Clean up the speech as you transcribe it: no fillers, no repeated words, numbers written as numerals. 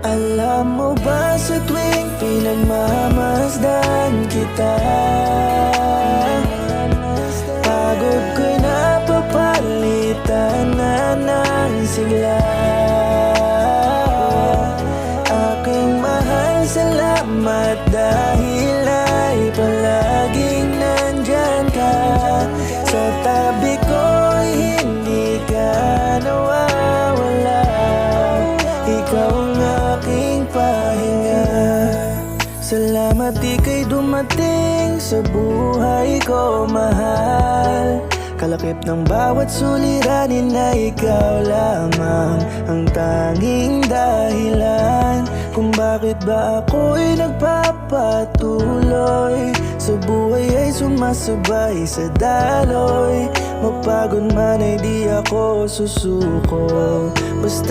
Alam mo ba sa tuwing pinagmamasdan kita, pagod ko'y napapalitan na ng sigla. Aking mahal, salamat dahil ay palaging nandyan ka. Sa tabi ko'y hindi ka nawawala. Ikaw ang aking pahinga. Salamat ika'y dumating sa buhay ko, mahal. Kalakip ng bawat suliranin na ikaw lamang ang tanging dahilan kung bakit ba ako'y nagpapatuloy. Sa buhay ay sumasabay sa daloy. Mapagod man ay di ako susuko. Basta